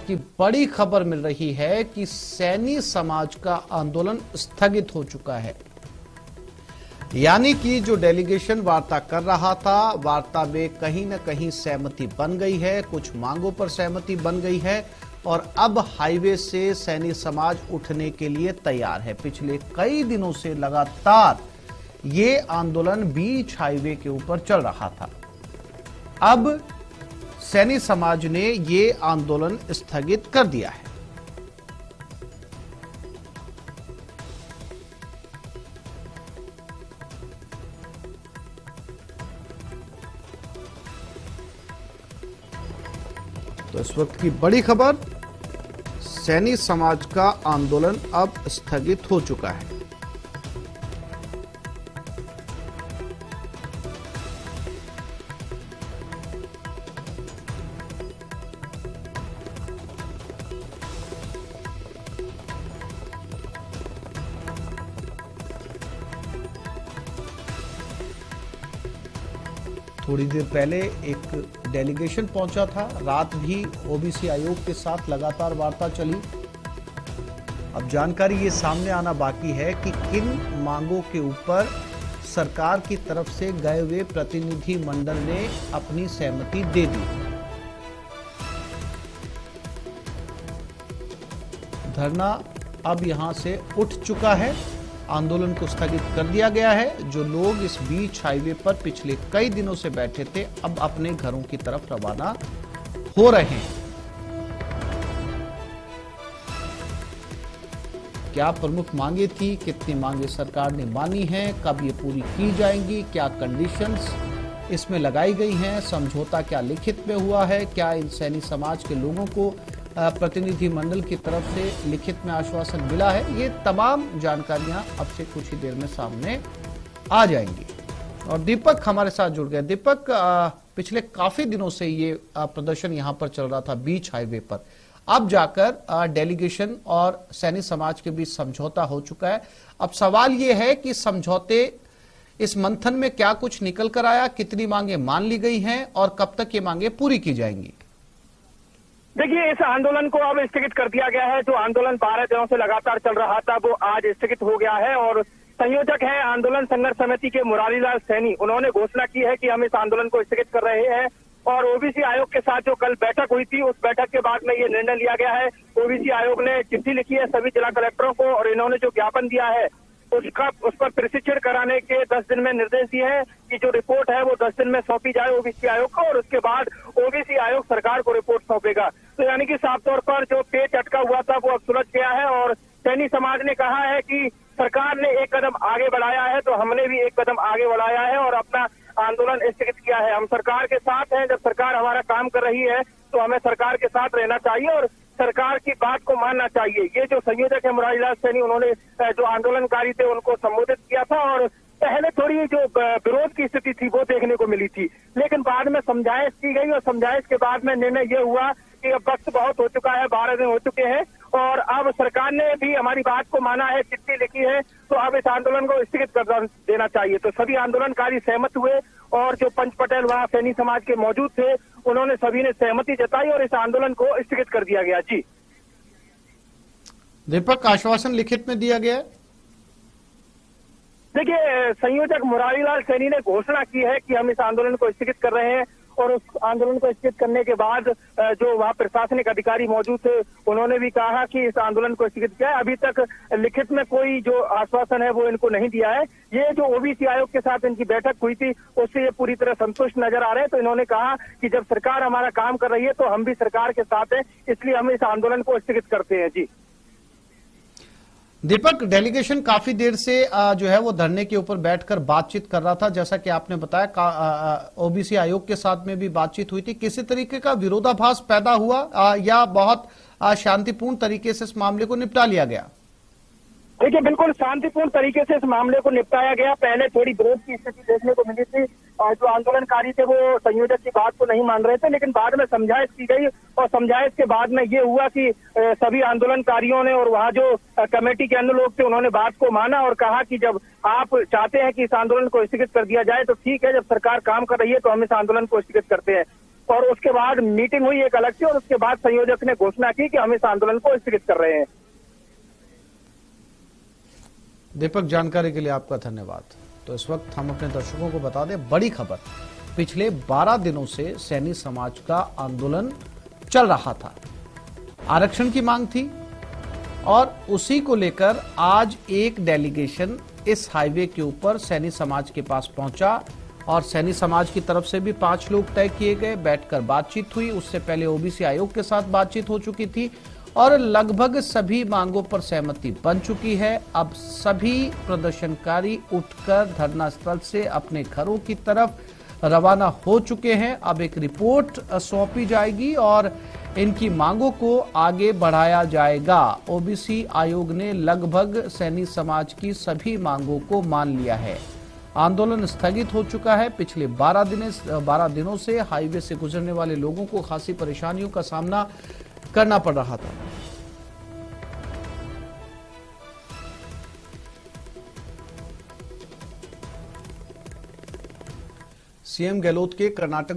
की बड़ी खबर मिल रही है कि सैनी समाज का आंदोलन स्थगित हो चुका है। यानी कि जो डेलीगेशन वार्ता कर रहा था, वार्ता में कहीं न कहीं सहमति बन गई है, कुछ मांगों पर सहमति बन गई है और अब हाईवे से सैनी समाज उठने के लिए तैयार है। पिछले कई दिनों से लगातार ये आंदोलन बीच हाईवे के ऊपर चल रहा था। अब सैनी समाज ने ये आंदोलन स्थगित कर दिया है। तो इस वक्त की बड़ी खबर, सैनी समाज का आंदोलन अब स्थगित हो चुका है। थोड़ी देर पहले एक डेलीगेशन पहुंचा था, रात भी ओबीसी आयोग के साथ लगातार वार्ता चली। अब जानकारी ये सामने आना बाकी है कि किन मांगों के ऊपर सरकार की तरफ से गए हुए प्रतिनिधि मंडल ने अपनी सहमति दे दी। धरना अब यहां से उठ चुका है, आंदोलन को स्थगित कर दिया गया है। जो लोग इस बीच हाईवे पर पिछले कई दिनों से बैठे थे, अब अपने घरों की तरफ रवाना हो रहे हैं। क्या प्रमुख मांगे थी, कितनी मांगे सरकार ने मानी हैं, कब ये पूरी की जाएंगी, क्या कंडीशंस इसमें लगाई गई हैं, समझौता क्या लिखित में हुआ है, क्या इन सैनी समाज के लोगों को प्रतिनिधि मंडल की तरफ से लिखित में आश्वासन मिला है, ये तमाम जानकारियां अब से कुछ ही देर में सामने आ जाएंगी। और दीपक हमारे साथ जुड़ गए। दीपक, पिछले काफी दिनों से ये प्रदर्शन यहां पर चल रहा था बीच हाईवे पर, अब जाकर डेलीगेशन और सैनी समाज के बीच समझौता हो चुका है। अब सवाल ये है कि समझौते, इस मंथन में क्या कुछ निकल कर आया, कितनी मांगे मान ली गई हैं और कब तक ये मांगे पूरी की जाएंगी? देखिए, इस आंदोलन को अब स्थगित कर दिया गया है। जो आंदोलन 12 दिनों से लगातार चल रहा था वो आज स्थगित हो गया है और संयोजक है आंदोलन संघर्ष समिति के मुरारीलाल सैनी, उन्होंने घोषणा की है कि हम इस आंदोलन को स्थगित कर रहे हैं। और ओबीसी आयोग के साथ जो कल बैठक हुई थी, उस बैठक के बाद में ये निर्णय लिया गया है। ओबीसी आयोग ने चिट्ठी लिखी है सभी जिला कलेक्टरों को और इन्होंने जो ज्ञापन दिया है उस पर प्रशिक्षण कराने के 10 दिन में निर्देश दिए हैं कि जो रिपोर्ट है वो 10 दिन में सौंपी जाए ओबीसी आयोग को और उसके बाद ओबीसी आयोग सरकार को रिपोर्ट सौंपेगा। तो यानी कि साफ तौर पर जो पेच अटका हुआ था वो अब सुलझ गया है और सैनी समाज ने कहा है कि सरकार ने एक कदम आगे बढ़ाया है तो हमने भी एक कदम आगे बढ़ाया है और अपना आंदोलन स्थगित किया है। हम सरकार के साथ हैं, जब सरकार हमारा काम कर रही है तो हमें सरकार के साथ रहना चाहिए और सरकार की बात को मानना चाहिए। ये जो संयोजक है मुरारीलाल सैनी, उन्होंने जो आंदोलनकारी थे उनको संबोधित किया था और पहले थोड़ी जो विरोध की स्थिति थी वो देखने को मिली थी, लेकिन बाद में समझाइश की गई और समझाइश के बाद में निर्णय ये हुआ कि अब वक्त बहुत हो चुका है, 12 दिन हो चुके हैं और अब सरकार ने भी हमारी बात को माना है, चिट्ठी लिखी है, तो अब इस आंदोलन को स्थगित कर देना चाहिए। तो सभी आंदोलनकारी सहमत हुए और जो पंच पटेल वहाँ सैनी समाज के मौजूद थे, उन्होंने सभी ने सहमति जताई और इस आंदोलन को स्थगित कर दिया गया। जी दीपक, आश्वासन लिखित में दिया गया है? देखिए, संयोजक मुरारीलाल सैनी ने घोषणा की है कि हम इस आंदोलन को स्थगित कर रहे हैं और उस आंदोलन को स्थगित करने के बाद जो वहाँ प्रशासनिक अधिकारी मौजूद थे उन्होंने भी कहा कि इस आंदोलन को स्थगित किया है। अभी तक लिखित में कोई जो आश्वासन है वो इनको नहीं दिया है। ये जो ओबीसी आयोग के साथ इनकी बैठक हुई थी उससे ये पूरी तरह संतुष्ट नजर आ रहे हैं। तो इन्होंने कहा कि जब सरकार हमारा काम कर रही है तो हम भी सरकार के साथ हैं, इसलिए हम इस आंदोलन को स्थगित करते हैं। जी दीपक, डेलीगेशन काफी देर से जो है वो धरने के ऊपर बैठकर बातचीत कर रहा था, जैसा कि आपने बताया ओबीसी आयोग के साथ में भी बातचीत हुई थी। किसी तरीके का विरोधाभास पैदा हुआ या बहुत शांतिपूर्ण तरीके से इस मामले को निपटा लिया गया? देखिए, बिल्कुल शांतिपूर्ण तरीके से इस मामले को निपटाया गया। पहले थोड़ी विरोध की स्थिति देखने को मिली थी और जो आंदोलनकारी थे वो संयोजक की बात को नहीं मान रहे थे, लेकिन बाद में समझाइश की गई और समझाइश के बाद में ये हुआ कि सभी आंदोलनकारियों ने और वहाँ जो कमेटी के अन्य लोग थे उन्होंने बात को माना और कहा कि जब आप चाहते हैं कि इस आंदोलन को स्थगित कर दिया जाए तो ठीक है, जब सरकार काम कर रही है तो हम इस आंदोलन को स्थगित करते हैं। और उसके बाद मीटिंग हुई एक अलग से, और उसके बाद संयोजक ने घोषणा की कि हम इस आंदोलन को स्थगित कर रहे हैं। दीपक, जानकारी के लिए आपका धन्यवाद। तो इस वक्त हम अपने दर्शकों को बता दें, बड़ी खबर, पिछले 12 दिनों से सैनी समाज का आंदोलन चल रहा था, आरक्षण की मांग थी, और उसी को लेकर आज एक डेलीगेशन इस हाईवे के ऊपर सैनी समाज के पास पहुंचा, और सैनी समाज की तरफ से भी 5 लोग तय किए गए, बैठकर बातचीत हुई। उससे पहले ओबीसी आयोग के साथ बातचीत हो चुकी थी और लगभग सभी मांगों पर सहमति बन चुकी है। अब सभी प्रदर्शनकारी उठकर धरना स्थल से अपने घरों की तरफ रवाना हो चुके हैं। अब एक रिपोर्ट सौंपी जाएगी और इनकी मांगों को आगे बढ़ाया जाएगा। ओबीसी आयोग ने लगभग सैनी समाज की सभी मांगों को मान लिया है। आंदोलन स्थगित हो चुका है। पिछले 12 दिनों से हाईवे से गुजरने वाले लोगों को खासी परेशानियों का सामना करना पड़ रहा था। सीएम गहलोत के कर्नाटक